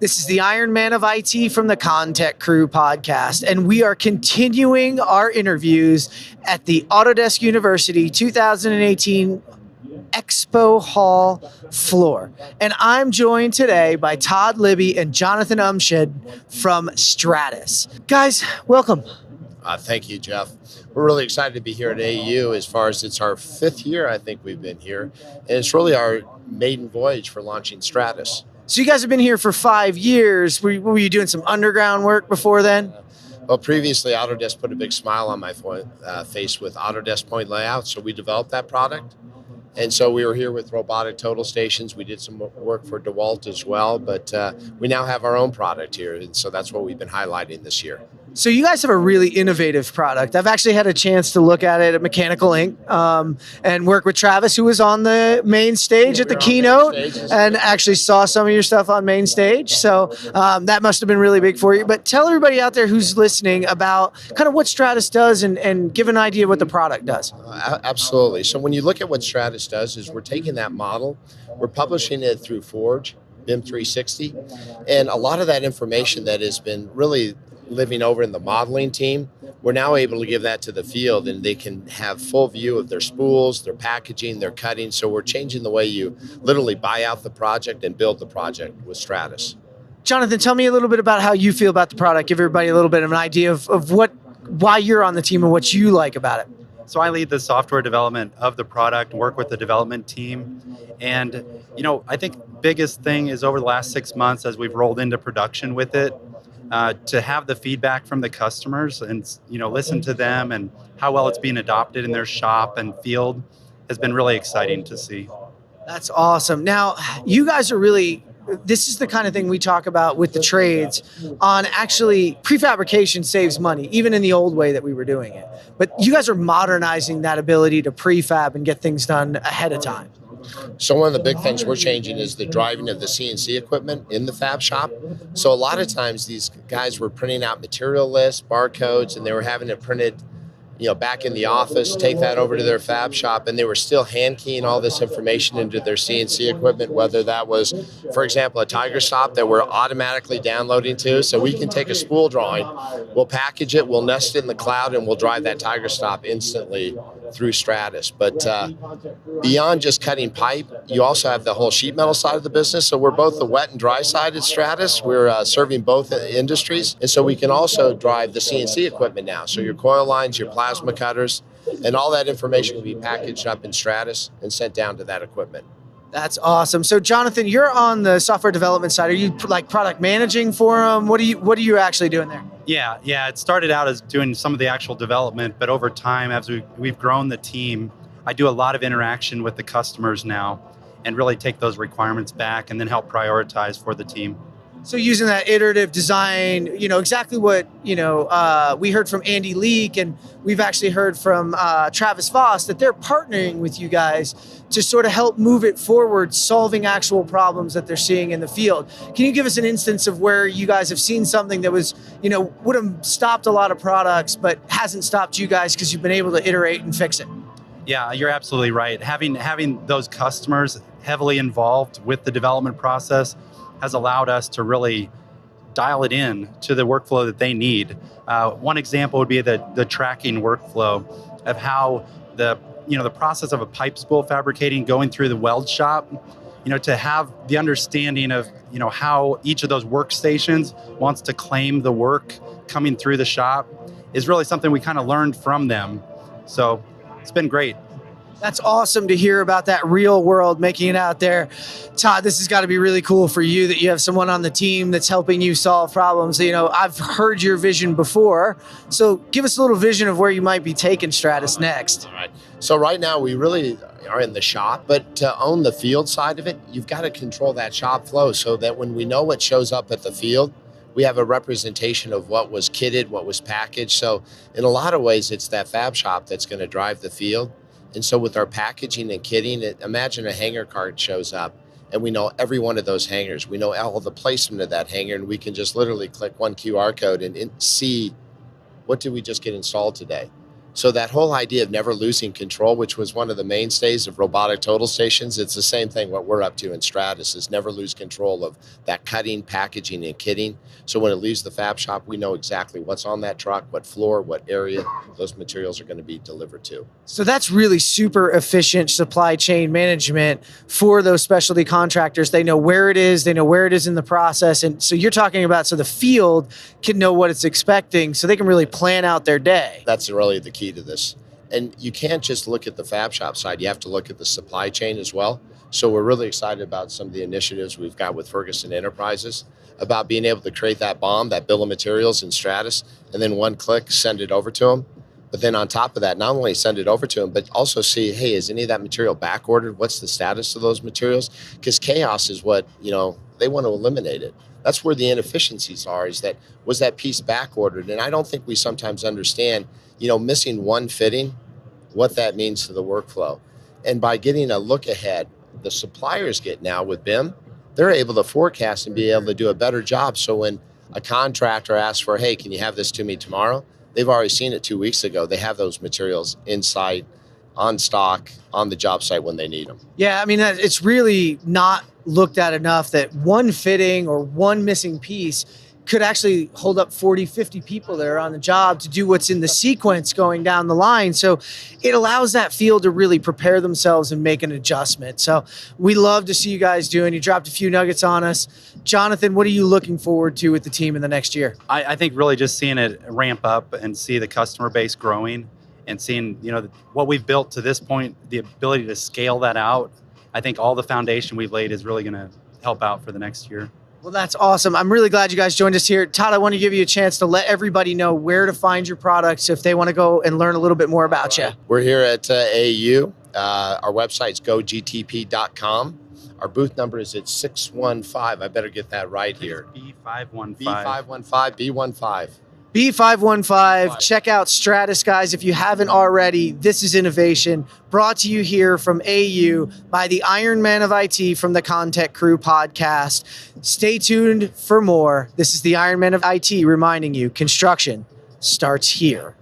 This is the Iron Man of IT from the ConTechCrew podcast, and we are continuing our interviews at the Autodesk University 2018 Expo Hall floor. And I'm joined today by Todd Libby and Jonathan Umshed from Stratus. Guys, welcome. Thank you, Jeff. We're really excited to be here at AU as far as it's our 5th year, I think we've been here. And it's really our maiden voyage for launching Stratus. So you guys have been here for 5 years. Were you doing some underground work before then? Well, previously, Autodesk put a big smile on my face with Autodesk Point Layout, so we developed that product. And so we were here with robotic total stations. We did some work for DeWalt as well, but we now have our own product here, and so that's what we've been highlighting this year. So you guys have a really innovative product. I've actually had a chance to look at it at Mechanical Inc. And work with Travis, who was on the main stage at the keynote, and actually saw some of your stuff on main stage. So that must have been really big for you. But tell everybody out there who's listening about kind of what Stratus does and give an idea of what the product does. Absolutely. So when you look at what Stratus does is we're taking that model, we're publishing it through Forge, BIM 360, and a lot of that information that has been really living over in the modeling team, we're now able to give that to the field and they can have full view of their spools, their packaging, their cutting. So we're changing the way you literally buy out the project and build the project with Stratus. Jonathan, tell me a little bit about how you feel about the product. Give everybody a little bit of an idea of why you're on the team and what you like about it. So I lead the software development of the product, work with the development team. And, I think biggest thing is over the last 6 months as we've rolled into production with it, to have the feedback from the customers and, listen to them and how well it's being adopted in their shop and field has been really exciting to see. That's awesome. Now, you guys are this is the kind of thing we talk about with the trades on actually prefabrication saves money, even in the old way that we were doing it. But you guys are modernizing that ability to prefab and get things done ahead of time. So one of the big things we're changing is the driving of the CNC equipment in the fab shop. So a lot of times these guys were printing out material lists, barcodes, and they were having it printed back in the office, take that over to their fab shop, and they were still hand keying all this information into their CNC equipment, whether that was, for example, a tiger stop that we're automatically downloading to. So we can take a spool drawing, we'll package it, we'll nest it in the cloud, and we'll drive that tiger stop instantly through Stratus. But beyond just cutting pipe, you also have the whole sheet metal side of the business. So we're both the wet and dry side at Stratus. We're serving both industries. And so we can also drive the CNC equipment now. So your coil lines, your plasma cutters, and all that information will be packaged up in Stratus and sent down to that equipment. That's awesome. So Jonathan, you're on the software development side. Are you like product managing for them? What are you actually doing there? Yeah. It started out as doing some of the actual development, but over time, as we've grown the team, I do a lot of interaction with the customers now and really take those requirements back and then help prioritize for the team. So using that iterative design, exactly what, we heard from Andy Leak, and we've actually heard from Travis Voss that they're partnering with you guys to sort of help move it forward, solving actual problems that they're seeing in the field. Can you give us an instance of where you guys have seen something that was, would have stopped a lot of products, but hasn't stopped you guys because you've been able to iterate and fix it? Yeah, you're absolutely right. Having those customers heavily involved with the development process has allowed us to really dial it in to the workflow that they need. One example would be the tracking workflow of how the process of a pipe spool fabricating going through the weld shop, to have the understanding of, how each of those workstations wants to claim the work coming through the shop is really something we kind of learned from them. So it's been great. That's awesome to hear about that real world making it out there. Todd, this has got to be really cool for you that you have someone on the team that's helping you solve problems. I've heard your vision before. So give us a little vision of where you might be taking Stratus next. All right. So right now we really are in the shop, but to own the field side of it, you've got to control that shop flow so that when we know what shows up at the field, we have a representation of what was kitted, what was packaged. So in a lot of ways, it's that fab shop that's going to drive the field. And so with our packaging and kitting, imagine a hanger card shows up and we know every one of those hangers. We know all the placement of that hanger, and we can just literally click one QR code and see what did we just get installed today. So that whole idea of never losing control, which was one of the mainstays of robotic total stations, it's the same thing what we're up to in Stratus, is never lose control of that cutting, packaging, and kitting. So when it leaves the fab shop, we know exactly what's on that truck, what floor, what area those materials are going to be delivered to. So that's really super efficient supply chain management for those specialty contractors. They know where it is in the process. And so you're talking about, so the field can know what it's expecting so they can really plan out their day. That's really the key to this. And you can't just look at the fab shop side, you have to look at the supply chain as well. So we're really excited about some of the initiatives we've got with Ferguson Enterprises about being able to create that BOM, that bill of materials in Stratus, and then one click, send it over to them. But then on top of that, not only send it over to them, but also see, hey, is any of that material back ordered? What's the status of those materials? Because chaos is what, they want to eliminate it. That's where the inefficiencies are, is that, was that piece back ordered? And I don't think we sometimes understand, missing one fitting, what that means to the workflow. And by getting a look ahead, the suppliers get now with BIM, they're able to forecast and be able to do a better job. So when a contractor asks for, hey, can you have this to me tomorrow? They've already seen it 2 weeks ago. They have those materials in sight, on stock, on the job site when they need them. Yeah, I mean, it's really not looked at enough that one fitting or one missing piece could actually hold up 40, 50 people that are on the job to do what's in the sequence going down the line. So it allows that field to really prepare themselves and make an adjustment. So we love to see you guys doing. You dropped a few nuggets on us. Jonathan, what are you looking forward to with the team in the next year? I think really just seeing it ramp up and see the customer base growing and seeing, what we've built to this point, the ability to scale that out. I think all the foundation we've laid is really going to help out for the next year. Well, that's awesome. I'm really glad you guys joined us here. Todd, I want to give you a chance to let everybody know where to find your products if they want to go and learn a little bit more about you. We're here at AU. Our website's gogtp.com. Our booth number is at 615. I better get that right here. B515. B515. B515. Check out Stratus, guys, if you haven't already. This is innovation brought to you here from AU by the Iron Man of IT from the ConTechCrew podcast. Stay tuned for more. This is the Iron Man of IT reminding you, construction starts here.